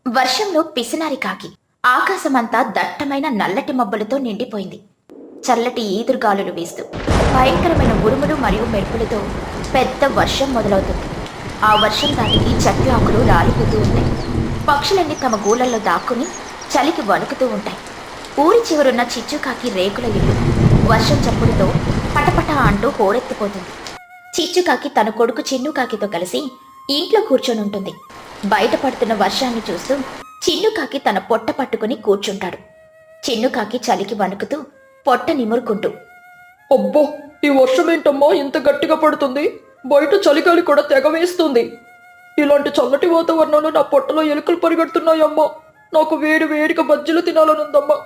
వర్షంలో పిసినారి కాకి. ఆకాశమంతా దట్టమైన నల్లటి మబ్బులతో నిండిపోయింది. చల్లటి ఈదురుగాలులు వీస్తూ భయంకరమైన ఉరుములు మరియు మెరుపులతో పెద్ద వర్షం మొదలవుతుంది. ఆ వర్షం దాటికి చెట్ల ఆకులు రాలిపోతూ ఉంటాయి. పక్షులన్నీ తమ గూళ్ళల్లో దాక్కుని చలికి వణుకుతూ ఉంటాయి. ఊరి చివరున్న చిచ్చుకాకి రేకుల ఇల్లు వర్షం చప్పుడుతో పటపట అంటూ హోరెత్తిపోతుంది. చిచ్చుకాకి తన కొడుకు చిన్నుకాకితో కలిసి ఇంట్లో కూర్చొని ఉంటుంది. బయటపడుతున్న వర్షాన్ని చూస్తూ చిన్నుకాకి తన పొట్ట పట్టుకుని కూర్చుంటాడు. చిన్నుకాకి చలికి వణుకుతూ పొట్ట నిమురుకుంటూ, అబ్బో, ఈ వర్షం ఏంటమ్మా ఇంత గట్టిగా పడుతుంది? బయట చలిగాలి కూడా తెగ వేస్తుంది. ఇలాంటి చల్లటి వాతావరణంలో నా పొట్టలో ఎలుకలు పరిగెడుతున్నాయమ్మా. నాకు వేడి వేడిగా బజ్జీలు తినాలనుందమ్మా.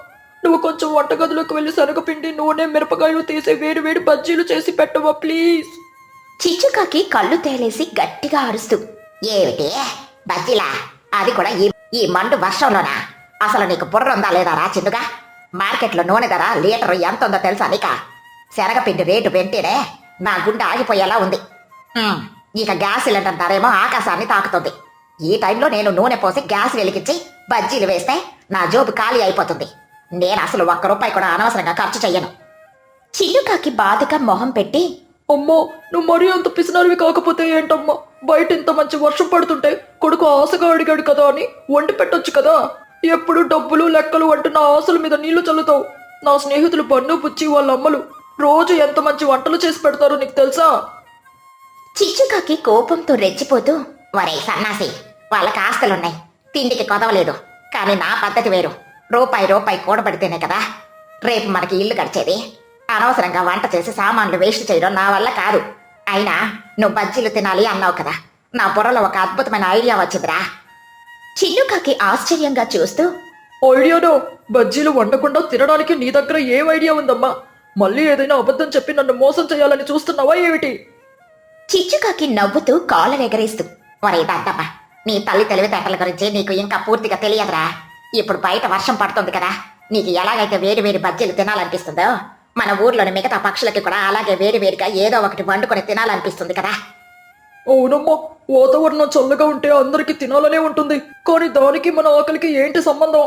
నువ్వు కొంచెం వంటగదిలోకి వెళ్ళి శనగపిండి, నూనె, మిరపకాయలు తీసి వేడి వేడి బజ్జీలు చేసి పెట్టవా ప్లీజ్. చిచ్చుకాకి కళ్ళు తేలేసి గట్టిగా అరుస్తూ, ఏమిటి బజ్జీలా? అది కూడా ఈ మండు వర్షంలోనా? అసలు నీకు బుర్ర ఉందా లేదా రా చిన్నుగా? మార్కెట్లో నూనె ధర లీటరు ఎంత ఉందో తెలుసా నీక? శనగపిండి రేటు పెంటేనే నా గుండె ఆగిపోయేలా ఉంది. ఇక గ్యాస్ సిలిండర్ ధరేమో ఆకాశాన్ని తాకుతుంది. ఈ టైంలో నేను నూనె పోసి గ్యాస్ వెలిగించి బజ్జీలు వేస్తే నా జోబు ఖాళీ అయిపోతుంది. నేను అసలు ₹1 కూడా అనవసరంగా ఖర్చు చెయ్యను. చిన్నుకాకి బాధగా మొహం పెట్టి, అమ్మో, నువ్వు మరీ అంత పిసినరివి కాకపోతే ఏంటమ్మా? బయట ఇంత మంచి వర్షం పడుతుంటే కొడుకు ఆశగా అడిగాడు కదా అని వండి పెట్టొచ్చు కదా. ఎప్పుడు డబ్బులు లెక్కలు అంటూ నా ఆశల మీద నీళ్లు చల్లుతావు. నా స్నేహితులు పన్ను పుచ్చి వాళ్ళ అమ్మలు రోజు ఎంత మంచి వంటలు చేసి పెడతారో నీకు తెలుసా? చిచ్చుకాకి కోపంతో రెచ్చిపోతూ, ఒరే సన్నాసి, వాళ్ళకి ఆస్తులున్నాయి, తిండికి కొదవలేదు. కానీ నా పద్ధతి వేరు. రూపాయి కూడబడితేనే కదా రేపు మనకి ఇల్లు గడిచేది. అనవసరంగా వంట చేసి సామాన్లు వేస్ట్ చేయడం నా వల్ల కాదు. అయినా నువ్వు బజ్జీలు తినాలి అన్నావు కదా, నా బుర్రలో ఒక అద్భుతమైన ఐడియా వచ్చిందిరా. చిన్నుకాకి ఆశ్చర్యంగా చూస్తూ, ఐడియానో? బజ్జీలు వండకుండా తినడానికి నీ దగ్గర ఏం ఐడియా ఉందమ్మా? మళ్ళీ ఏదైనా అబద్ధం చెప్పి నన్ను మోసం చేయాలని చూస్తున్నావా ఏమిటి? చిచ్చుకాకి నవ్వుతూ కాలరెగరేస్తూ, ఒరే దద్దమ్మ, నీ తల్లి తెలివితేటల గురించి నీకు ఇంకా పూర్తిగా తెలియదురా. ఇప్పుడు బయట వర్షం పడుతుంది కదా, నీకు ఎలాగైతే వేడి వేడి బజ్జీలు తినాలనిపిస్తుందో మన ఊర్లోని మిగతా పక్షులకి కూడా అలాగే వేడి వేడిగా ఏదో ఒకటి వండుకొని తినాలనిపిస్తుంది కదా. అవునమ్మా, వాతావరణం చల్లగా ఉంటే అందరికీ తినాలనే ఉంటుంది. కానీ దానికి మన ఆకలికి ఏంటి సంబంధం?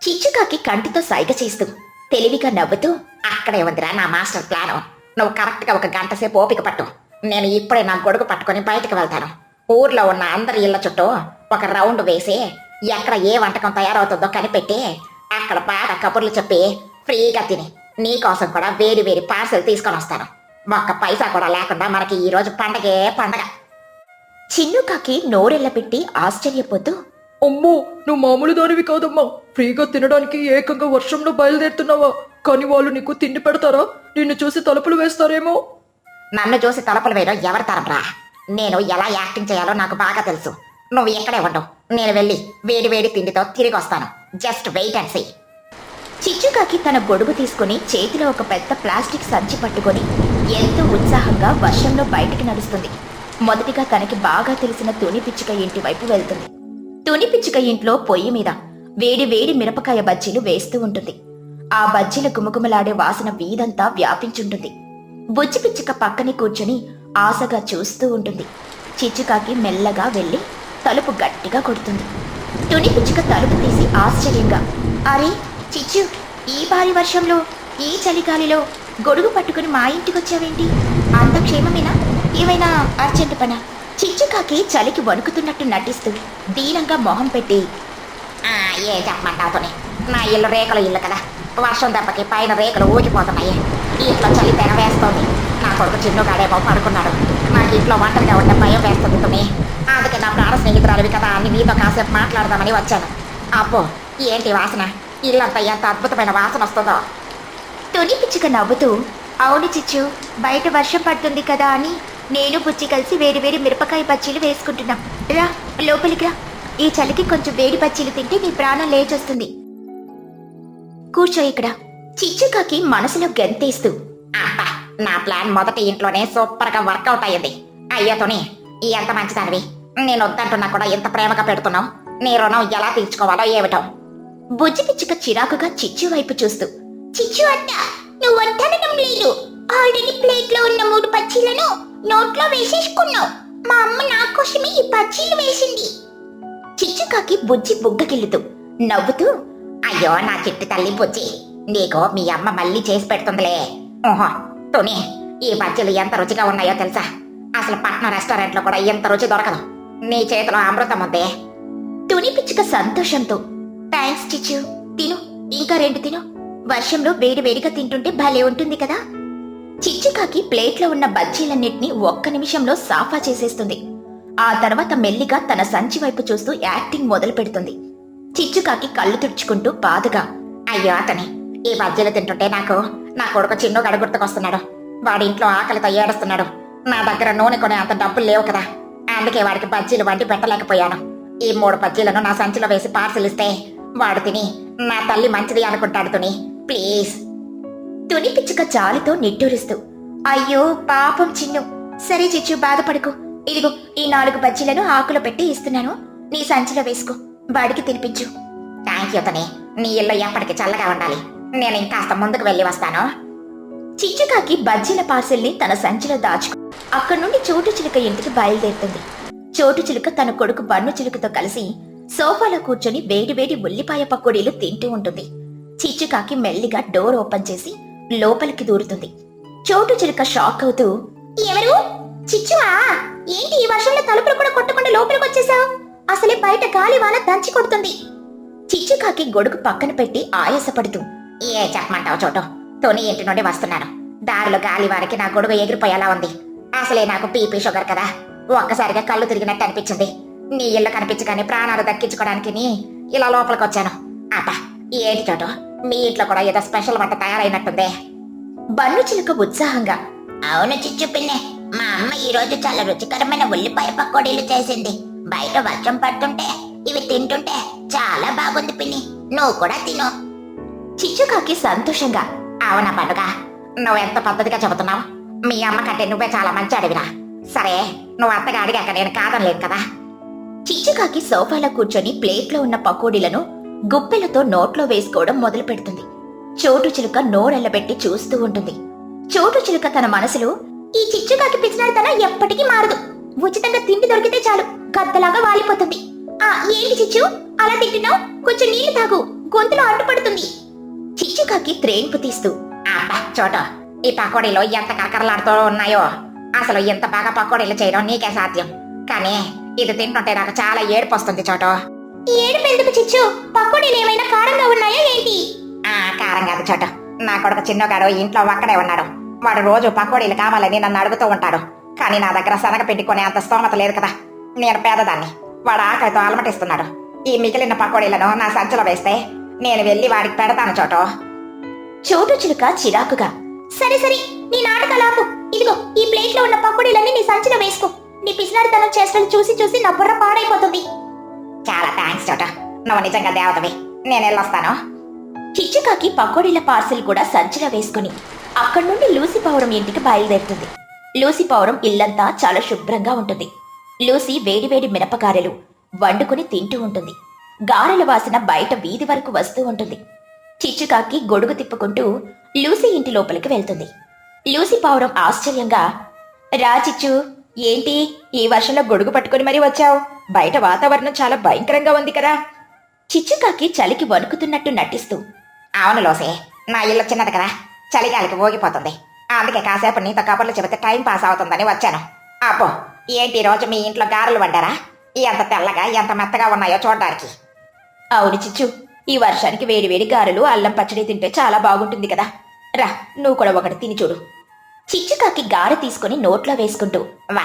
చిచ్చుకాకి కంటితో సైగ చేస్తూ తెలివిగా నవ్వుతూ, అక్కడే ఉందిరా నా మాస్టర్ ప్లాను. నువ్వు కరెక్ట్గా 1 గంట సేపు ఓపిక పట్టు. నేను ఇప్పుడే నా గొడుగు పట్టుకొని బయటకు వెళ్తాను. ఊర్లో ఉన్న అందరి ఇళ్ల చుట్టూ ఒక రౌండ్ వేసి ఎక్కడ ఏ వంటకం తయారవుతుందో కనిపెట్టి అక్కడ బాగా కబుర్లు చెప్పి ఫ్రీగా తిని నీకోసం కూడా వేడి వేడి పార్సెల్ తీసుకొని వస్తాను. 1 పైసా కూడా లేకుండా మనకి ఈ రోజు పండగే పండగ. చిన్నుకాకి నోరెళ్ళ పెట్టి ఆశ్చర్యపోతూ, అమ్మో, నువ్వు మామూలు దానివి కాదమ్మా. ఫ్రీగా తినడానికి ఏకంగా వర్షంలో బయలుదేరుతున్నావా? కానీ వాళ్ళు నీకు తిండి పెడతారా? నిన్ను చూసి తలుపులు వేస్తారేమో. నన్ను చూసి తలుపులు వేయడం ఎవరి తరంరా? నేను ఎలా యాక్టింగ్ చేయాలో నాకు బాగా తెలుసు. నువ్వు ఎక్కడే ఉండవు, నేను వెళ్ళి వేడి వేడి తిండితో తిరిగి వస్తాను. Just wait and see. చిచ్చుకాకి తన గొడుగు తీసుకుని చేతిలో ఒక పెద్ద ప్లాస్టిక్ సంచి పట్టుకొని ఎంతో ఉత్సాహంగా వర్షంలో బయటికి నడుస్తుంది. మొదటిగా తనకి బాగా తెలిసిన తుని పిచ్చుక ఇంటి వైపు వెళ్తుంది. తుని పిచ్చుక ఇంట్లో పొయ్యి మీద వేడి వేడి మిరపకాయ బజ్జీలు వేస్తూ ఉంటుంది. ఆ బజ్జీల గుమగుమలాడే వాసన వీధంతా వ్యాపించుంటుంది. బుజ్జి పిచ్చుక పక్కనే కూర్చొని ఆశగా చూస్తూ ఉంటుంది. చిచ్చుకాకి మెల్లగా వెళ్ళి తలుపు గట్టిగా కొడుతుంది. తుని పిచ్చుక తలుపు తీసి ఆశ్చర్యంగా, అరే చిచ్చు, ఈ భారీ వర్షంలో, ఈ చలిగాలిలో గొడుగు పట్టుకుని మా ఇంటికొచ్చావేంటి? అంత క్షేమమేనా? ఏమైనా అర్జెంటు పనా? చిచ్చుకాకి చలికి వణుకుతున్నట్టు నటిస్తూ దీనంగా మొహం పెట్టి, ఏ చెప్పమంటావుతోనే, నా ఇల్లు రేకుల ఇల్లు కదా, వర్షం దెబ్బకి పైన రేకులు ఊగిపోతున్నాయి. ఇంట్లో చలి తెగ వేస్తోంది. నా కొడుకు చిన్నుగాడేమో పడుకున్నాడు. నాకు ఇంట్లో ఒంటరిగా ఉంటే భయం వేస్తుంది తుని. అందుకే నా ప్రాణ స్నేహితురాలివి కదా అని నీతో కాసేపు మాట్లాడదామని వచ్చాను. అబ్బో, ఏంటి వాసన? ఇల్లంతా ఎంత అద్భుతమైన వాసన వస్తుందో. తుని పిచ్చుక నవ్వుతూ, అవును చిచ్చు, బయట వర్షం పడుతుంది కదా అని నేను బుజ్జి కలిసి వేడి వేడి మిరపకాయ బజ్జీలు వేసుకుంటున్నాం. రా, లోపలికి రా. ఈ చలికి కొంచెం వేడి బజ్జీలు తింటే నీ ప్రాణం లేచొస్తుంది. కూర్చో ఇక్కడ. చిచ్చుకాకి మనసులో గెంతేస్తూ, అబ్బా, నా ప్లాన్ మొదటి ఇంట్లోనే సూపర్ గా వర్కౌట్ అయ్యింది. అయ్యో తుని, ఎంత మంచిదానివి. నేను వద్దంటున్నా కూడా ఎంత ప్రేమగా పెడుతున్నావు. నీ రుణం ఎలా తీర్చుకోవాలో ఏమిటో. బుజ్జి పిచ్చుక చిరాకుగా చిచ్చు వైపు చూస్తూ, చిచ్చు అత్త, నువ్వు వద్దనడం లేదు. ఆల్రెడీ ప్లేట్ లో ఉన్న 3 బజ్జీలను నోట్లో వేసేసుకున్నావు. మా అమ్మ నా కోసమే ఈ బజ్జీలు వేసింది. చిచ్చు చిచ్చుకాకి బుజ్జి బుగ్గకిల్లుతూ నవ్వుతూ, అయ్యో నా చిట్టి తల్లి బుజ్జి, నీకు మీ అమ్మ మళ్ళీ చేసి పెడుతుందిలే. ఓహో తుని, ఈ బజ్జీలు ఎంత రుచిగా ఉన్నాయో తెలుసా? అసలు పట్నం రెస్టారెంట్ లో కూడా ఎంత రుచి దొరకదు. నీ చేతిలో అమృతం ఉందే. తుని పిచ్చుక సంతోషంతో, థ్యాంక్స్ చిచ్చు, తిను, ఇంకా 2 తిను. వర్షంలో వేడివేడిగా తింటుంటే భలే ఉంటుంది కదా. చిచ్చుకాకి ప్లేట్లో ఉన్న బజ్జీలన్నిటినీ ఒక్క నిమిషంలో సాఫా చేసేస్తుంది. ఆ తర్వాత మెల్లిగా తన సంచి వైపు చూస్తూ యాక్టింగ్ మొదలు పెడుతుంది. చిచ్చుకాకి కళ్ళు తుడుచుకుంటూ బాధగా, అయ్యో అతని, ఈ బజ్జీలు తింటుంటే నాకు నా కొడుకు చిన్నుగాడు గుర్తుకొస్తున్నాడు. వాడి ఇంట్లో ఆకలితో ఏడుస్తున్నాడు. నా దగ్గర నూనె కొనే అంత డబ్బులు లేవు కదా, అందుకే వాడికి బజ్జీలు వండి పెట్టలేకపోయాను. ఈ 3 బజ్జీలను నా సంచిలో వేసి పార్సిల్ ఇస్తే వాడు తిని నా తల్లి మంచిది అనుకుంటాడు. తుని ప్లీజ్. తుని పిచ్చుక జాలితో నిట్టూరిస్తూ, అయ్యో పాపం చిన్ను, సరే చిచ్చు బాధపడకు, ఇదిగో ఈ 4 బజ్జీలను ఆకులో పెట్టి ఇస్తున్నాను, నీ సంచిలో వేసుకో, వాడికి తినిపించు. థ్యాంక్ యూ తుని, నీ ఇల్లు ఎప్పటికీ చల్లగా ఉండాలి. నేను ఇంకాస్త ముందుకు వెళ్ళి వస్తాను. చిచ్చుకాకి బజ్జీల పార్సెల్ని తన సంచిలో దాచుకు అక్కడి నుండి చోటు చిలుక ఇంటికి బయలుదేరుతుంది. చోటు చిలుక తన కొడుకు బన్ను చిలుకతో కలిసి సోఫాలో కూర్చొని వేడివేడి ఉల్లిపాయ పకోడీలు తింటూ ఉంటుంది. చిచ్చుకాకి మెల్లిగా డోర్ ఓపెన్ చేసి లోపలికి దూరుతుంది. చోటు చిలుక షాక్ అవుతూ, ఎవరు? చిచ్చువా? ఏంటి ఈ వర్షంలో తలుపులు కూడా కొట్టకుండా లోపలికి వచ్చేసావు? అసలే బయట గాలి వాన దంచి కొడుతుంది. చిచ్చుకాకి గొడుగు పక్కన పెట్టి ఆయాసపడుతూ, ఏ చెప్పమంటావు చోటు, తుని ఇంటి నుండి వస్తున్నాను. దారిలో గాలి వారికి నా గొడుగు ఎగిరిపోయేలా ఉంది. అసలే నాకు బీపీ షుగర్ కదా, ఒక్కసారిగా కళ్ళు తిరిగినట్టు అనిపించింది. నీ ఇల్లు కనిపించగానే ప్రాణాలు దక్కించుకోవడానికి ఇలా లోపలికి వచ్చాను. అబ్బా ఏంటి చోటు, మీ ఇంట్లో కూడా ఏదో స్పెషల్ వంట తయారైనట్టుందే. బన్ను చిలుక ఉత్సాహంగా, అవును చిచ్చు పిన్నే, మా అమ్మ ఈ రోజు చాలా రుచికరమైన ఉల్లిపాయ పకోడీలు చేసింది. బయట వర్షం పడుతుంటే ఇవి తింటుంటే చాలా బాగుంది పిన్ని, నువ్వు కూడా తిను. చిచ్చుకాకి సంతోషంగా, అవునా పండుగ, నువ్వెంత పద్ధతిగా చెబుతున్నావు. మీ అమ్మ కంటే నువ్వే చాలా మంచి అడివినా. సరే, నువ్వు అత్తగా అడిగాక నేను కాదనలేను కదా. చిచ్చుకాకి సోఫాలో కూర్చొని ప్లేట్లో ఉన్న పకోడీలను గుప్పెలతో నోట్లో వేసుకోవడం మొదలు పెడుతుంది. చోటు చిలుక నోరెళ్లబెట్టి చూస్తూ ఉంటుంది. చోటు చిలుక తన మనసులో, ఈ చిచ్చుకాకి పిచ్చినాడితనం ఎప్పటికీ మారదు, ఉచితంగా తిండి దొరికితే చాలు గద్దలాగా వాలిపోతుంది. ఏంటి చిచ్చు అలా తింటున్నావు? కొంచెం నీళ్లు తాగు, గొంతులో అడ్డుపడుతుంది. చిచ్చుకాకి త్రేన్పు తీస్తూ, అబ్బా చోటు, ఈ పకోడీలు ఎంత కరకరలాడుతూ ఉన్నాయో. అసలు ఎంత బాగా పకోడీలు చేయడం నీకే సాధ్యం. కానీ ఇది తింటుంటే నాకు చాలా ఏడుపు వస్తుంది చోటు. ఏడుపు ఎందుకు చిచ్చు? పకోడీలు ఏమైనా కారంగా ఉన్నాయా ఏంటి? కారం కాదు చోటు, నా కొడుకు చిన్నగాడు ఇంట్లో ఒక్కడే ఉన్నాడు. వాడు రోజు పకోడీలు కావాలని నన్ను అడుగుతూ ఉంటాడు. కానీ నా దగ్గర శనగపిండి కొనే అంత స్తోమత లేదు కదా, నేను పేదదాన్ని. వాడు ఆకలితో అలమటిస్తున్నాడు. ఈ మిగిలిన పకోడీలను నా సంచిలో వేస్తే నేను వెళ్ళి వాడికి పెడతాను చోటు. చోటు చిలుక చిరాకుగా, సరే సరే, నీ నాటకాలాపు, ఇదిగో ఈ ప్లేట్లో ఉన్న పకోడీలన్నీ నీ సంచిలో వేసుకో. నీ పిసినాడితనం చేష్టలు చూసి చూసి నా బుర్ర పాడైపోతుంది. చాలా థ్యాంక్స్ చోట, నువ్వు నిజంగా దేవతవి. నేను వెళ్ళొస్తాను. చిచ్చుకాకి పకోడీల పార్సిల్ కూడా సంచిలో వేసుకుని అక్కడి నుండి లూసీ పౌరం ఇంటికి బయలుదేరుతుంది. లూసీ పౌరం ఇల్లంతా చాలా శుభ్రంగా ఉంటుంది. లూసీ వేడివేడి మిరపగారెలు వండుకుని తింటూ ఉంటుంది. గారెల వాసన బయట వీధి వరకు వస్తూ ఉంటుంది. చిచ్చుకాకి గొడుగు తిప్పుకుంటూ లూసీ ఇంటి లోపలికి వెళ్తుంది. లూసీ పౌరం ఆశ్చర్యంగా, రా చిచ్చు, ఏంటి ఈ వర్షంలో గొడుగు పట్టుకుని మరీ వచ్చావు? బయట వాతావరణం చాలా భయంకరంగా ఉంది కదా. చిచ్చుకాకి చలికి వణుకుతున్నట్టు నటిస్తూ, అవును లోసే, నా ఇల్లు చిన్నది కదా, చలిగాలికి ఊగిపోతుంది. అందుకే కాసేపు నీతో కబుర్లు చెబితే టైం పాస్ అవుతుందని వచ్చాను. అబ్బో, ఏంటి రోజు మీ ఇంట్లో గారెలు వండారా? ఎంత తెల్లగా ఎంత మెత్తగా ఉన్నాయో చూడడానికి. అవును చిచ్చు, ఈ వర్షానికి వేడివేడి గారెలు అల్లం పచ్చడి తింటే చాలా బాగుంటుంది కదా. రా, నువ్వు కూడా ఒకటి తిని చూడు. చిచ్చుకాకి గారె తీసుకుని నోట్లో వేసుకుంటూ, వా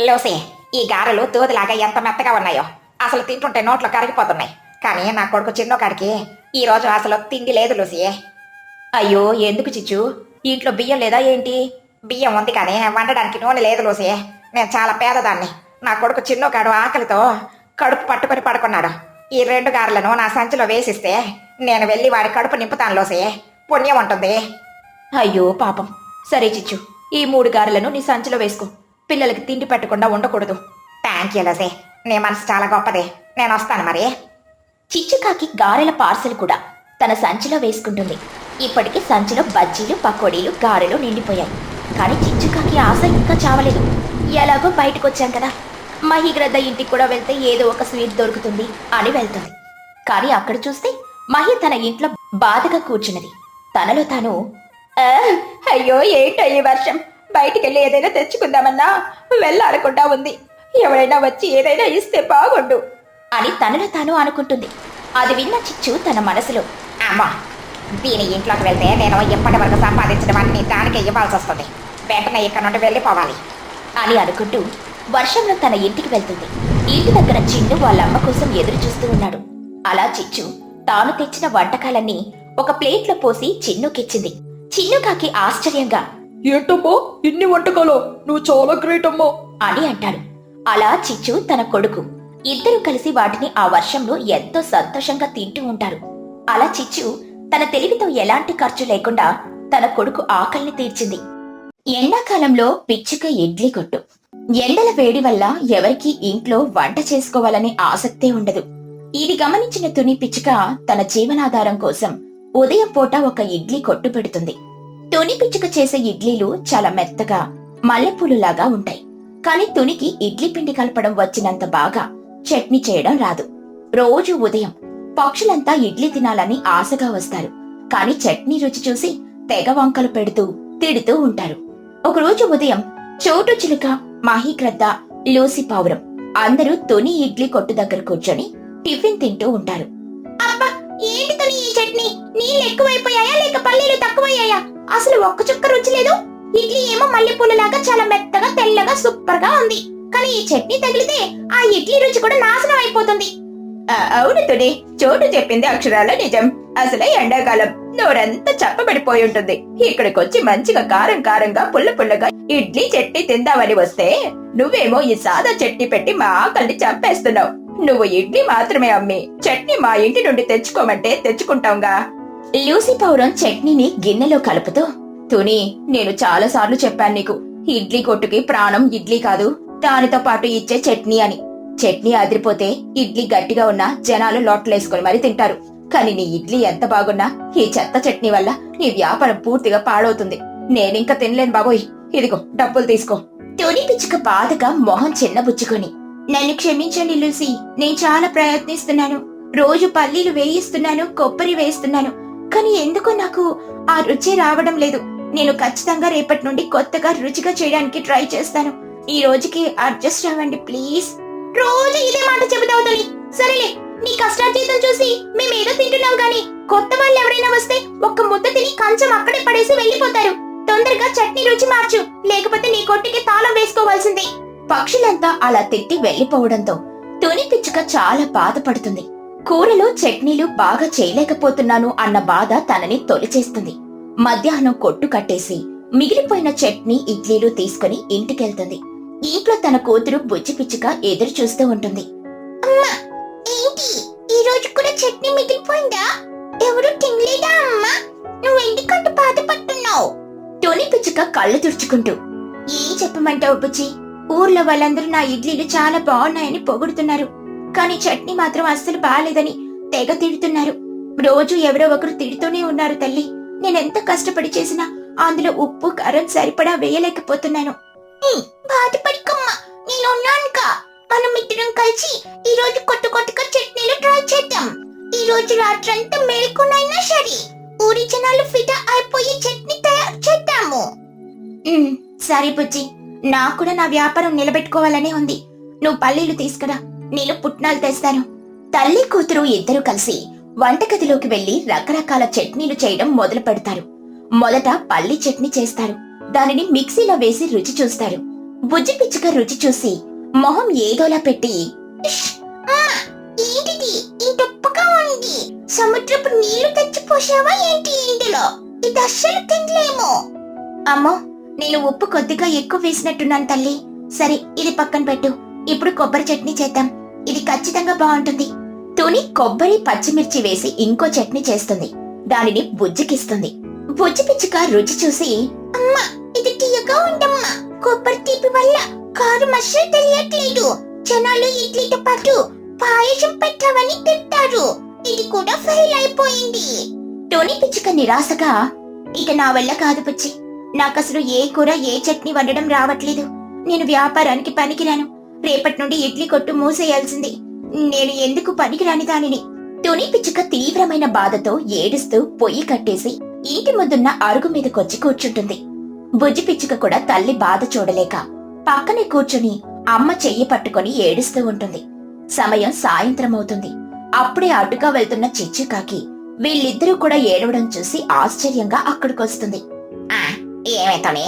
లోసే, ఈ గారెలు తోదిలాగా ఎంత మెత్తగా ఉన్నాయో. అసలు తింటుంటే నోట్లో కరిగిపోతున్నాయి. కానీ నా కొడుకు చిన్నోకాడికి ఈ రోజు అసలు తిండి లేదు లూసియే. అయ్యో ఎందుకు చిచ్చు, ఇంట్లో బియ్యం లేదా ఏంటి? బియ్యం ఉంది కానీ వండడానికి నూనె లేదు లూసియే. నేను చాలా పేదదాన్ని. నా కొడుకు చిన్నోకాడు ఆకలితో కడుపు పట్టుకొని పడుకున్నాడు. ఈ 2 గారెలను నా సంచిలో వేసిస్తే నేను వెళ్ళి వాడి కడుపు నింపుతాను లోసే, పుణ్యం ఉంటుంది. అయ్యో పాపం. సరే చిచ్చు, ఈ 3 గారెలను నీ సంచిలో వేసుకో. పిల్లలకి తిండి పెట్టకుండా ఉండకూడదు. థ్యాంక్ యూ లోసే, నీ మనసు చాలా గొప్పదే. నేను వస్తాను మరి. చిచ్చుకాకి గారెల పార్సెల్ కూడా తన సంచిలో వేసుకుంటుంది. ఇప్పటికి సంచిలో బజ్జీలు పకోడీలు గారెలు నిండిపోయాయి. కానీ చిచ్చుకాకి ఆశ ఇంకా చావలేదు. ఎలాగో బయటకొచ్చాం కదా, మహిగ్రద్ద ఇంటికి కూడా వెళ్తే ఏదో ఒక స్వీట్ దొరుకుతుంది అని వెళ్తుంది. కానీ అక్కడ చూస్తే మహి తన ఇంట్లో బాధగా కూర్చున్నది. తనలో తాను "ఆ, అయ్యో ఏంటో ఈ వర్షం, బయటికెళ్ళి ఏదైనా తెచ్చుకుందామన్నా వెళ్ళాలకుండా ఉంది. ఎవరైనా వచ్చి ఏదైనా ఇస్తే బాగుండు" అని తనలో తాను అనుకుంటుంది. అది విన్న చిచ్చు తన మనసులో అమ్మా, దీని ఇంట్లోకి వెళ్తే నేను ఇప్పటి వరకు సంపాదించడమన్నీ దానికే ఇవ్వాల్సి వస్తుంది. వెంటనే ఇక్కడ నుండి వెళ్ళిపోవాలి అని అనుకుంటూ వర్షంలో తన ఇంటికి వెళ్తుంది. ఇంటి దగ్గర చిన్ను వాళ్ళ అమ్మ కోసం ఎదురు చూస్తూ ఉన్నాడు. అలా చిచ్చు తాను తెచ్చిన వంటకాలన్నీ ఒక ప్లేట్లో పోసి చిన్నుకిచ్చింది. చిన్నుకాకి ఆశ్చర్యంగా ఏంటమ్మా ఇన్ని వంటకాలు, నువ్వు చాలా గ్రేట్ అమ్మా అని అంటాడు. అలా చిచ్చు తన కొడుకు ఇద్దరు కలిసి వాటిని ఆ వర్షంలో ఎంతో సంతోషంగా తింటూ ఉంటారు. అలా చిచ్చు తన తెలివితో ఎలాంటి ఖర్చు లేకుండా తన కొడుకు ఆకలిని తీర్చింది. ఎండాకాలంలో పిచ్చుక ఇడ్లీ కొట్టు. ఎండల వేడి వల్ల ఎవరికీ ఇంట్లో వంట చేసుకోవాలనే ఆసక్తే ఉండదు. ఇది గమనించిన తుని పిచ్చుక తన జీవనాధారం కోసం ఉదయం పూట ఒక ఇడ్లీ కొట్టు పెడుతుంది. తుని పిచ్చుక చేసే ఇడ్లీలు చాలా మెత్తగా మల్లెపూలులాగా ఉంటాయి. కాని తునికి ఇడ్లీ పిండి కలపడం వచ్చినంత బాగా చట్నీ చేయడం రాదు. రోజు ఉదయం పక్షులంతా ఇడ్లీ తినాలని ఆశగా వస్తారు. కాని చట్నీ రుచి చూసి తెగ వంకలు పెడుతూ తిడుతూ ఉంటారు. ఒకరోజు ఉదయం చోటు చిలుక, మహిగ్రద్ద, లూసి పావురం అందరూ తుని ఇడ్లీ కొట్టు దగ్గర కూర్చొని టిఫిన్ తింటూ ఉంటారు. అబ్బా, ఏంటి తుని ఈ చట్నీ? నీళ్ళు ఎక్కువైపోయాయా లేక పల్లీలు తక్కువయ్యాయా? అసలు ఒక్క చుక్క రుచి లేదు. ఇడ్లీ ఏమో మల్లెపూలలాగా చాలా మెత్తగా తెల్లగా సూపర్ గా ఉంది. కానీ ఈ చట్నీ తగిలితే ఆ ఇడ్లీ రుచి కూడా నాశనం అయిపోతుంది. అవును తుని, చోటు చెప్పింది అక్షరాల నిజం. అసలే ఎండాకాలం నోరంతా చప్పబడిపోయి ఉంటుంది. ఇక్కడికొచ్చి మంచిగా కారం కారంగా పుల్ల పుల్లగా ఇడ్లీ చట్నీ తిందామని వస్తే నువ్వేమో ఈ సాదా చట్నీ పెట్టి మా ఆకలిని చంపేస్తున్నావు. నువ్వు ఇడ్లీ మాత్రమే అమ్మి చట్నీ మా ఇంటి నుండి తెచ్చుకోమంటే తెచ్చుకుంటాంగా. లూసి పౌరం చట్నీని గిన్నెలో కలుపుతూ, తుని, నేను చాలా సార్లు చెప్పాను నీకు, ఇడ్లీ కొట్టుకి ప్రాణం ఇడ్లీ కాదు, దానితో పాటు ఇచ్చే చట్నీ అని. చట్నీ అదిరిపోతే ఇడ్లీ గట్టిగా ఉన్నా జనాలు లోట్లేసుకుని మరి తింటారు. కానీ నీ ఇడ్లీ ఎంత బాగున్నా ఈ చెత్త చట్నీ వల్ల నీ వ్యాపారం పూర్తిగా పాడవుతుంది. నేనింకా తినలేను బాబోయ్, ఇదిగో డబ్బులు తీసుకో. తుని పిచ్చుక బాధగా మొహం చిన్నబుచ్చుకొని, నన్ను క్షమించండి లూసి, నేను చాలా ప్రయత్నిస్తున్నాను. రోజు పల్లీలు వేయిస్తున్నాను, కొబ్బరి వేయిస్తున్నాను. కానీ ఎందుకో నాకు ఆ రుచి రావడం లేదు. నేను ఖచ్చితంగా రేపటి నుండి కొత్తగా రుచిగా చేయడానికి ట్రై చేస్తాను. ఈ రోజుకి అడ్జస్ట్ అవ్వండి ప్లీజ్. రోజు ఇదే మాట చెబుతావు తుని. సరేలే, నీ కష్టార్జితం చూసి మేమేదో తింటున్నాం గాని కొత్త వాళ్ళు ఎవరైనా వస్తే ఒక్క ముద్ద తిని కంచం అక్కడే పడేసి వెళ్లిపోతారు. తొందరగా చట్నీ రుచి మార్చు, లేకపోతే నీ కొట్టుకి తాళం వేసుకోవాల్సిందే. పక్షులంతా అలా తిట్టి వెళ్లిపోవడంతో తుని పిచ్చుక చాలా బాధపడుతుంది. కూరలో చట్నీలు బాగా చేయలేకపోతున్నాను అన్న బాధ తనని తొలిచేస్తుంది. మధ్యాహ్నం కొట్టు కట్టేసి మిగిలిపోయిన చట్నీ, ఇడ్లీలు తీసుకుని ఇంటికెళ్తుంది. ఇంట్లో తన కూతురు బుజ్జి పిచ్చుక ఎదురు చూస్తూ ఉంటుంది. అమ్మా, ఏంటి ఈ రోజు కూడా చట్నీ మిగిలిపోయిందా? ఎవరు తినలేదా అమ్మా? నువ్వెందుకంత బాధపడుతున్నావు? తుని పిచ్చుక కళ్ళు తుడుచుకుంటూ, ఏం చెప్పమంటావు బుజ్జి? ఊర్లో వాళ్ళందరూ నా ఇడ్లీలు చాలా బాగున్నాయని పొగుడుతున్నారు. కానీ చట్నీ మాత్రం అస్సలు బాలేదని తెగ తిడుతున్నారు. రోజు ఎవరో ఒకరు తిడుతూనే ఉన్నారు తల్లి. నేనెంత కష్టపడి చేసినా అందులో ఉప్పు కారం సరిపడా వేయలేకపోతున్నాను. బాధపడికమ్మా, నేనున్నానుగా. మనం ఇద్దరం కలిసి ఈ రోజు కొత్త కొత్తగా చట్నీలు ట్రై చేద్దాం. ఈ రోజు రాత్రంతా మేల్కొనైనా సరే ఊరి జనాలు ఫిదా అయిపోయి చట్నీ తయారు చేద్దాము. సరే బుజ్జి, నాకు కూడా నా వ్యాపారం నిలబెట్టుకోవాలనే ఉంది. నువ్వు పల్లీలు తీసుకురా, నేను పుట్నాలు తెస్తాను. తల్లి కూతురు ఇద్దరు కలిసి వంటగదిలోకి వెళ్లి రకరకాల చట్నీలు చేయడం మొదలు పెడతారు. మొదట పల్లి చట్నీ చేస్తారు. దానిని మిక్సీలో వేసి రుచి చూస్తారు. బుజ్జి పిచ్చుక రుచి చూసి మొహం ఏదోలా పెట్టి, ఏంటిది ఇంత ఉప్పుగా ఉంది? సముద్రపు నీళ్లు తెచ్చిపోసావా ఏంటి ఇందులో? ఇది అస్సలు తినలేము. అమ్మో, నేను ఉప్పు కొద్దిగా ఎక్కువ వేసినట్టున్నాను తల్లి. సరే, ఇది పక్కన పెట్టు. ఇప్పుడు కొబ్బరి చట్నీ చేద్దాం. ఇది ఖచ్చితంగా బాగుంటుంది. తుని కొబ్బరి, పచ్చిమిర్చి వేసి ఇంకో చట్నీ చేస్తుంది. దానిని బుజ్జికిస్తుంది. బుజ్జి పిచ్చుక రుచి చూసి, అమ్మా, ఇది తీయగా ఉండమ్మా. కొబ్బరి తీపి వల్ల కారం అస్సలు తెలియట్లేదు. జనాలు ఇడ్లీతో పాటు పాయసం పెట్టావని తింటారు. ఇది కూడా ఫెయిల్ అయిపోయింది. తుని పిచ్చుక నిరాశగా, ఇక నా వల్ల కాదు బుజ్జి. నాకసలు ఏ కూర, ఏ చట్నీ వండడం రావట్లేదు. నేను వ్యాపారానికి పనికిరాను. రేపటి నుండి ఇడ్లీ కొట్టు మూసేయాల్సింది. నేను ఎందుకు పనికిరాని దానిని. తుని పిచ్చుక తీవ్రమైన బాధతో ఏడుస్తూ పొయ్యి కట్టేసి ఇంటి ముందున్న అరుగు మీదకొచ్చి కూర్చుంటుంది. బుజ్జి పిచ్చుక కూడా తల్లి బాధ చూడలేక పక్కనే కూర్చుని అమ్మ చెయ్యి పట్టుకొని ఏడుస్తూ ఉంటుంది. సమయం సాయంత్రం అవుతుంది. అప్పుడే అడ్డుగా వెళ్తున్న చిచ్చుకాకి వీళ్ళిద్దరూ కూడా ఏడవడం చూసి ఆశ్చర్యంగా అక్కడికొస్తుంది. ఏమైతోని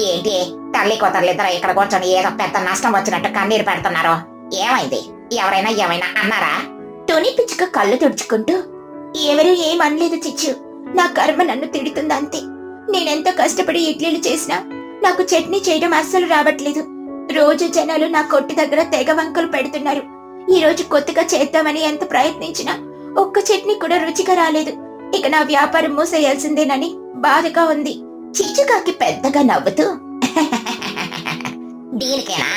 ఏంటి తల్లి కూతుర్లిద్దరూ ఇక్కడ కూర్చొని ఏదో పెద్ద నష్టం వచ్చినట్టు కన్నీరు పెడుతున్నారు. ఏమైంది? ఎవరైనా ఏమైనా అన్నారా? తుని పిచ్చుక కళ్ళు తుడుచుకుంటూ, ఎవరూ ఏమనలేదు చిచ్చు. నా కర్మ నన్ను తిడుతుంది అంతే. నేనెంతో కష్టపడి ఇడ్లీలు చేసినా నాకు చట్నీ చేయడం అస్సలు రావట్లేదు. రోజు జనాలు నా కొట్టు దగ్గర తెగ వంకలు పెడుతున్నారు. ఈ రోజు కొత్తగా చేద్దామని ఎంత ప్రయత్నించినా ఒక్క చట్నీ కూడా రుచిగా రాలేదు. ఇక నా వ్యాపారం మూసేయాల్సిందేనని బాధగా ఉంది. చిచ్చుకాకి పెద్దగా నవ్వుతూ, దీనికేనా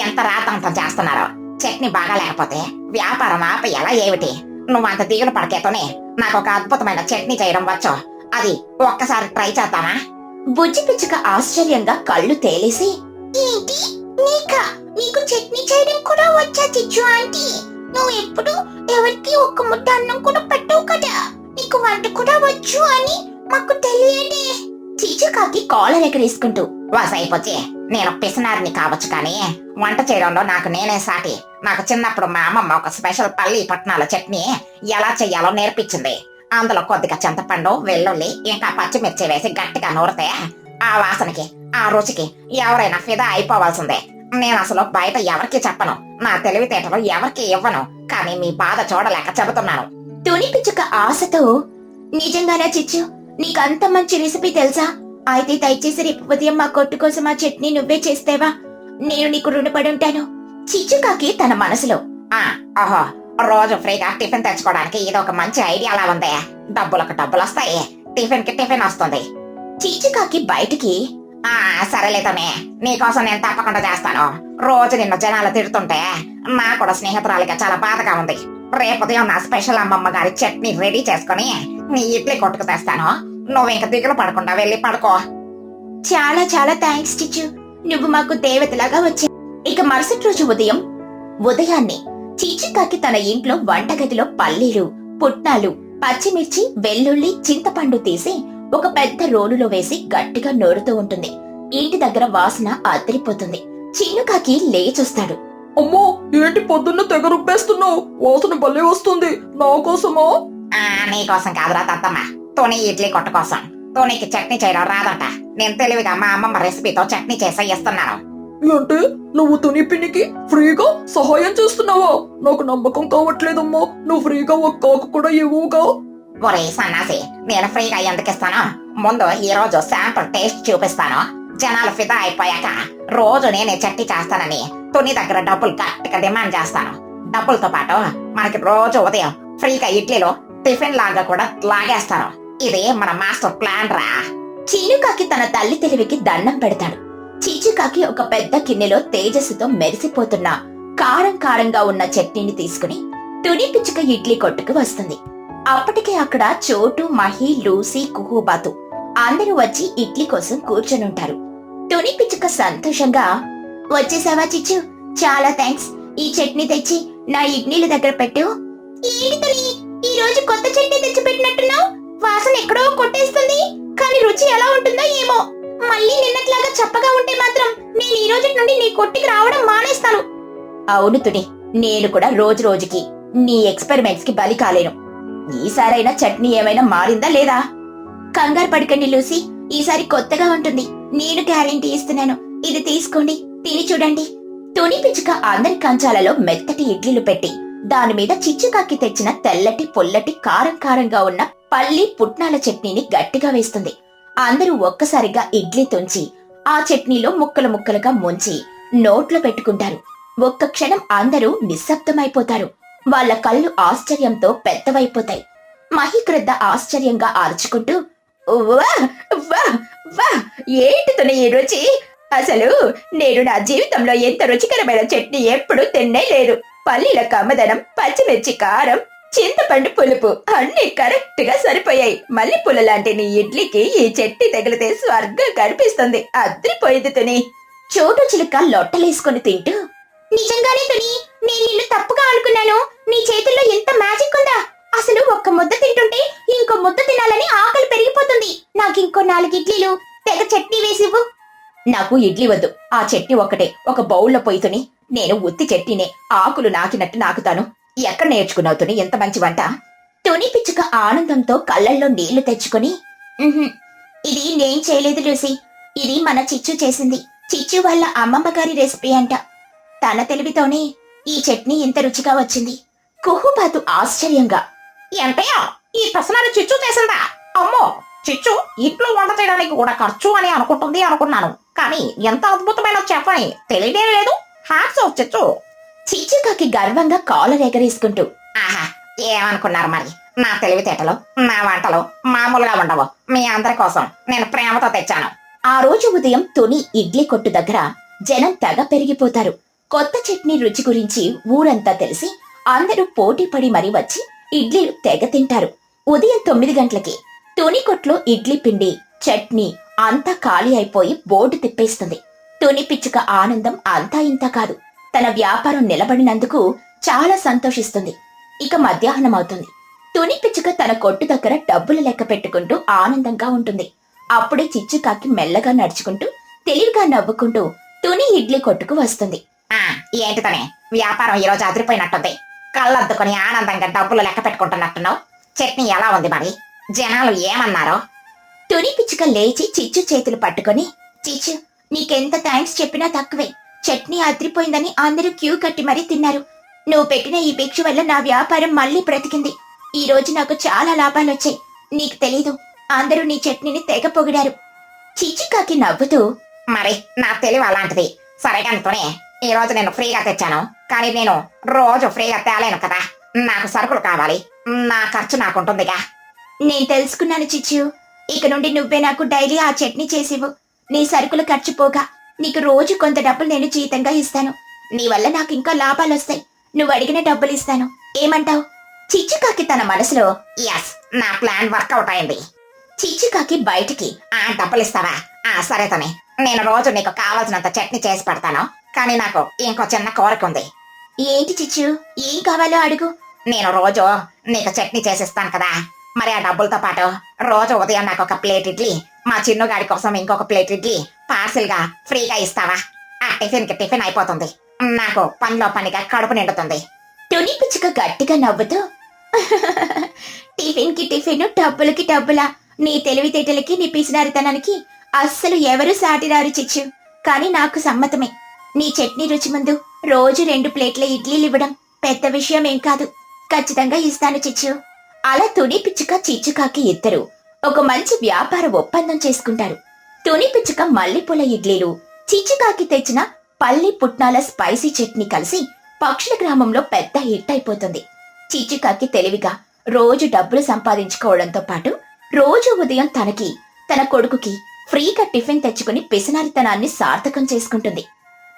ఎంత రాతంతం చేస్తున్నారు? చట్నీ బాగా లేకపోతే వ్యాపారం ఆపి ఎలా ఏమిటి? నువ్వంత దిగులు పడకేతోనే నాకు ఒక అద్భుతమైన చట్నీ చేయడం వచ్చు. అది ఒక్కసారి ట్రై చేద్దామా? బుజ్జి పిచ్చుక ఆశ్చర్యంగా కళ్ళు తేలేసి, ఏంటి నీకు చట్నీ చేయడం కూడా వచ్చా చిచ్చు ఆంటీ? నువ్వు ఎప్పుడు ఎవరికి ఒక్క ముద్ద అన్నం కూడా పెట్టవు కదా. నీకు వంట కూడా వచ్చు అని మాకు తెలియదే. చిచ్చుకాకి కాలర్ ఎగరేసుకుంటూ, వాసైపోచ్చి నేను పిసినారిని కావచ్చు కానీ వంట చేయడంలో నాకు నేనే సాటి. నాకు చిన్నప్పుడు మా అమ్మమ్మ ఒక స్పెషల్ పల్లి పట్నాల చట్నీ ఎలా చెయ్యాలో నేర్పించింది. అందులో కొద్దిగా చింతపండు, వెల్లుల్లి ఇంకా పచ్చిమిర్చి వేసి గట్టిగా నూరితే ఆ వాసనకి ఆ రుచికి ఎవరైనా ఫిదా అయిపోవాల్సిందే. నేను అసలు బయట ఎవరికి చెప్పను, నా తెలివితేటలు ఎవరికి ఇవ్వను. కానీ మీ బాధ చూడలేక చెబుతున్నాను. తుని పిచ్చుక ఆశతో, నిజంగానే చిచ్చు? నీకంత మంచి రెసిపీ తెలుసా? అయితే దయచేసి రేపు ఉదయం మా కొట్టు కోసం ఆ చట్నీ నువ్వే చేస్తేవా? నేను నీకు రుణపడి ఉంటాను. చిచ్చుకాకి తన మనసులో, ఓహో, రోజు ఫ్రీగా టిఫిన్ తెచ్చుకోవడానికి ఇది ఒక మంచి ఐడియాలా ఉంది. డబ్బులకు డబ్బులు వస్తాయి, టిఫిన్ కి టిఫిన్ వస్తుంది. చిచ్చుకాకి బయటికి, సరేలేతోనే నీకోసం నేను తప్పకుండా చేస్తాను. రోజు నిన్ను జనాలు తిడుతుంటే నా కూడా స్నేహితురాలిగా చాలా బాధగా ఉంది. రేపు ఉదయం నా స్పెషల్ అమ్మమ్మ గారి చట్నీ రెడీ చేసుకుని నీ ఇడ్లీ కొట్టుకు తెస్తాను. నువ్వు ఇంక దిగులు పడకుండా వెళ్ళి పడుకో. చాలా చాలా థ్యాంక్స్ చిచ్చు. నువ్వు మాకు దేవతలాగా వచ్చా. ఇక మరుసటి రోజు ఉదయాన్నే చిచ్చుకాకి తన ఇంట్లో వంటగదిలో పల్లీలు, పుట్నాలు, పచ్చిమిర్చి, వెల్లుల్లి, చింతపండు తీసి ఒక పెద్ద రోలులో వేసి గట్టిగా నోరుతూ ఉంటుంది. ఇంటి దగ్గర వాసన అదిరిపోతుంది. చిన్నుకాకి లేచొస్తాడు. అమ్మో, ఏంటి పొద్దున్న తెగ రుబ్బేస్తున్నావు? వాసన భలే వస్తుంది. నా కోసమా? నీకోసం కాదురా తత్తమ్మ, తోని ఇడ్లీ కొట్టు కోసం. తోనికి చట్నీ చేయడం రాదట. నేను తెలివిగా మా అమ్మమ్మ రెసిపీతో చట్నీ చేసి ఇస్తున్నాను. అంటే నువ్వు తుని పిన్నికి ఫ్రీగా సహాయం చేస్తున్నావా? నాకు నమ్మకం కావట్లేదమ్మా. నువ్వు ఫ్రీగా ఒక్క ఆకు కూడా ఇవ్వవుగా. ఒరే సన్నాసి, నేను ఫ్రీగా ఎందుకు ఇస్తాను? ముందు ఈ రోజు శాంపుల్ టేస్ట్ చూపిస్తాను. జనాలు ఫిదా అయిపోయాక రోజు నేనే చట్నీ చేస్తానని తుని దగ్గర డబ్బులు గట్టిగా డిమాండ్ చేస్తాను. డబ్బులతో పాటు మనకి రోజు ఉదయం ఫ్రీగా ఇడ్లీలో టిఫిన్ లాగా కూడా లాగేస్తాను. ఇది మన మాస్టర్ ప్లాన్ రా. చిన్నుకాకి తన తల్లి తెలివికి దండం పెడతాడు. చిచ్చుకాకి ఒక పెద్ద గిన్నెలో తేజస్సుతో మెరిసిపోతున్న కారం కారంగా ఉన్న చట్నీని తీసుకుని తుని పిచ్చుక ఇడ్లీ కొట్టుకు వస్తుంది. అప్పటికే అక్కడ చోటు, మహి, లూసీ, కుహుబాతు అందరూ వచ్చి ఇడ్లీ కోసం కూర్చొనుంటారు. తుని పిచ్చుక సంతోషంగా, వచ్చేసావా చిచ్చు? చాలా థ్యాంక్స్. ఈ చట్నీ తెచ్చి నా ఇడ్లీల దగ్గర పెట్టు. ఏంటి తుని, ఈ రోజు కొత్త చట్నీ తెచ్చి పెట్టినట్టున్నావు? వాసన ఎక్కడో కొట్టేస్తుంది, కానీ రుచి ఎలా ఉంటుందో ఏమో. మళ్ళీ నిన్నట్లాగా చప్పగా ఉంటే మాత్రం నేను ఈ రోజు నుండి నీ కొట్టికి రావడం మానేస్తాను. అవును తుని, నేను కూడా రోజు రోజుకి నీ ఎక్స్పెరిమెంట్స్ కి బలి కాలేను. ఈసారైనా చట్నీ ఏమైనా మారిందా లేదా? కంగారు పడకండి లూసీ, ఈసారి కొత్తగా ఉంటుంది. నేను గ్యారెంటీ ఇస్తున్నాను. ఇది తీసుకోండి, తిని చూడండి. తుని పిచ్చుక అందరి కంచాలలో మెత్తటి ఇడ్లీలు పెట్టి దాని మీద చిచ్చుకాకి తెచ్చిన తెల్లటి, పొల్లటి, కారం కారంగా ఉన్న పల్లి, పుట్నాల చట్నీని గట్టిగా వేస్తుంది. అందరూ ఒక్కసారిగా ఇడ్లీ తుంచి ఆ చట్నీలో ముక్కలు ముక్కలుగా ముంచి నోట్లో పెట్టుకుంటారు. ఒక్క క్షణం అందరూ నిశ్శబ్దమైపోతారు. వాళ్ళ కళ్ళు ఆశ్చర్యంతో పెద్దవైపోతాయి. మహిక్రద్ద ఆశ్చర్యంగా ఆర్చుకుంటూ, ఏంటి తుని ఈ రుచి? అసలు నేను నా జీవితంలో ఎంత రుచికరమైన చట్నీ ఎప్పుడూ తిన్నే లేదు. పల్లీల కమ్మదనం, పచ్చిమిర్చి కారం, చింతపండు పులుపు అన్ని కరెక్ట్ గా సరిపోయాయి. మల్లె పూల లాంటి నీ ఇడ్లీకి ఈ చట్నీ తగిలితే స్వర్గం కనిపిస్తుంది. అద్రిపోయింది తుని. చోటు చిలుక లొట్టలేసుకుని తింటూ, నిజంగానే తుని, నేను నిన్ను తప్పుగా అనుకున్నాను. నీ చేతుల్లో ఎంత మ్యాజిక్ ఉందా! అసలు ఒక్క ముద్ద తింటుంటే ఇంకో ముద్ద తినాలని ఆకలి పెరిగిపోతుంది. నాకు ఇంకో 4 ఇడ్లీలు తెగ చట్నీ వేసివ్వు. నాకు ఇడ్లీ వద్దు, ఆ చట్నీ ఒక్కటే ఒక బౌల్లో పొయ్యితుని. నేను ఉత్తి చట్నీనే ఆకులు నాకినట్టు నాకుతాను. ఎక్కడ నేర్చుకున్నావు తుని ఎంత మంచి వంట? తుని పిచ్చుక ఆనందంతో కళ్ళల్లో నీళ్లు తెచ్చుకుని, ఇది నేను చేయలేదు లూసీ, ఇది మన చిచ్చు చేసింది. చిచ్చు వాళ్ళ అమ్మమ్మ గారి రెసిపీ అంట. తన తెలివితోనే ఈ చట్నీ ఇంత రుచిగా వచ్చింది. కుహుబాతు ఆశ్చర్యంగా, ఏంటయ్యా ఈ పెసనాలు చిచ్చు చేసిందా? అమ్మో, చిచ్చు ఇంట్లో వంట చేయడానికి కూడా ఖర్చు అని అనుకున్నాను, కానీ ఎంత అద్భుతమైన చెఫ్ అని తెలియనే లేదు. హ్యాట్స్ ఆఫ్ చిచ్చు. చిచ్చుకాకి గర్వంగా కాలర్ ఎగరేసుకుంటూ, ఆహా, ఏమనుకున్నారు మరి? నా తెలివితేటలు, నా వంటలు మామూలుగా ఉండవు. మీ అందరి కోసం నేను ప్రేమతో తెచ్చాను. ఆ రోజు ఉదయం తుని ఇడ్లీ కొట్టు దగ్గర జనం తెగ పెరిగిపోతారు. కొత్త చట్నీ రుచి గురించి ఊరంతా తెలిసి అందరూ పోటీ పడి మరీ వచ్చి ఇడ్లీలు తెగ తింటారు. ఉదయం 9 గంటలకి తుని కొట్లో ఇడ్లీ పిండి, చట్నీ అంతా ఖాళీ అయిపోయి బోర్డు తిప్పేస్తుంది. తుని పిచ్చుక ఆనందం అంతా ఇంతా కాదు. తన వ్యాపారం నిలబడినందుకు చాలా సంతోషిస్తుంది. ఇక మధ్యాహ్నం అవుతుంది. తుని పిచ్చుక తన కొట్టు దగ్గర డబ్బులు లెక్క పెట్టుకుంటూ ఆనందంగా ఉంటుంది. అప్పుడే చిచ్చుకాకి మెల్లగా నడుచుకుంటూ తెలివిగా నవ్వుకుంటూ తుని ఇడ్లీ కొట్టుకు వస్తుంది. ఏంటితోనే వ్యాపారం ఈ రోజు అదిరిపోయినట్టుంది. కళ్ళద్దుకొని ఆనందంగా డబ్బులు లెక్క పెట్టుకుంటున్నట్టున్నావు. చట్నీ ఎలా ఉంది మరి? జనాలు ఏమన్నారో? తుని పిచ్చుక లేచి చిచ్చు చేతులు పట్టుకొని, చిచ్చు, నీకెంత థ్యాంక్స్ చెప్పినా తక్కువే. చట్నీ అదిరిపోయిందని అందరూ క్యూ కట్టి మరీ తిన్నారు. నువ్వు పెట్టిన ఈ భిక్ష వల్ల నా వ్యాపారం మళ్ళీ బ్రతికింది. ఈ రోజు నాకు చాలా లాభాలొచ్చాయి. నీకు తెలీదు, అందరూ నీ చట్నీని తెగ పొగిడారు. చిచ్చుకాకి నవ్వుతూ, మరి నా తెలివి అలాంటిది. సరేగా అంతనే, ఈ రోజు నేను ఫ్రీగా తెచ్చాను, కానీ నేను రోజు ఫ్రీగా తేలేను కదా. నాకు సరుకులు కావాలి, నా ఖర్చు నాకుంటుందిగా. నేను తెలుసుకున్నాను చిచ్చు. ఇక నుండి నువ్వే నాకు డైలీ ఆ చట్నీ చేసివు. నీ సరుకులు ఖర్చు పోగా నీకు రోజు కొంత డబ్బులు నేను జీతంగా ఇస్తాను. నీ వల్ల నాకు ఇంకా లాభాలొస్తాయి. నువ్వు అడిగిన డబ్బులు ఇస్తాను. ఏమంటావు? చిచ్చుకాకి తన మనసులో, ఎస్, నా ప్లాన్ వర్కౌట్ అయింది. చిచ్చుకాకి బయటికి, డబ్బులు ఇస్తావా? సరే తనే, నేను రోజు నీకు కావాల్సినంత చట్నీ చేసి పెడతాను, కానీ నాకు ఇంకో చిన్న కోరిక ఉంది. ఏంటి చిచ్చు? ఏం కావాలో అడుగు. నేను రోజు నీకు చట్నీ చేసిస్తాను కదా, మరి ఆ డబ్బులతో పాటు రోజు ఉదయం నాకు ఒక ప్లేట్ ఇడ్లీ, మా చిన్నుగాడి కోసం ఇంకొక ప్లేట్ ఇడ్లీ పార్సిల్ గా ఫ్రీగా ఇస్తావా? ఆ టిఫిన్ కి టిఫిన్ అయిపోతుంది, నాకు పనిలో పనిగా కడుపు నిండుతుంది. తుని పిచ్చుక గట్టిగా నవ్వుతూ, టిఫిన్ కి టిఫిన్, డబ్బులకి డబ్బులా? నీ తెలివితేటలకి, నీ పిసినారితనానికి అస్సలు ఎవరూ సాటిరారు చిచ్చు. కానీ నాకు సమ్మతమే. నీ చట్నీ రుచి ముందు రోజు 2 ప్లేట్ల ఇడ్లీలు ఇవ్వడం పెద్ద విషయం ఏం కాదు. ఖచ్చితంగా ఇస్తాను చిచ్చు. అలా తుని పిచ్చుక చిచ్చుకాకి ఇద్దరు ఒక మంచి వ్యాపార ఒప్పందం చేసుకుంటారు. తుని పిచ్చుక మల్లెపూల ఇడ్లీలు, చిచ్చుకాకి తెచ్చిన పల్లి పుట్నాల స్పైసీ చట్నీ కలిసి పక్షుల గ్రామంలో పెద్ద హిట్ అయిపోతుంది. చిచ్చుకాకి తెలివిగా రోజు డబ్బులు సంపాదించుకోవడంతో పాటు రోజు ఉదయం తనకి, తన కొడుకుకి ఫ్రీగా టిఫిన్ తెచ్చుకుని పిసినారితనాన్ని సార్థకం చేసుకుంటుంది.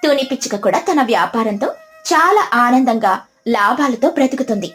తుని పిచ్చుక కూడా తన వ్యాపారంతో చాలా ఆనందంగా, లాభాలతో బ్రతుకుతుంది.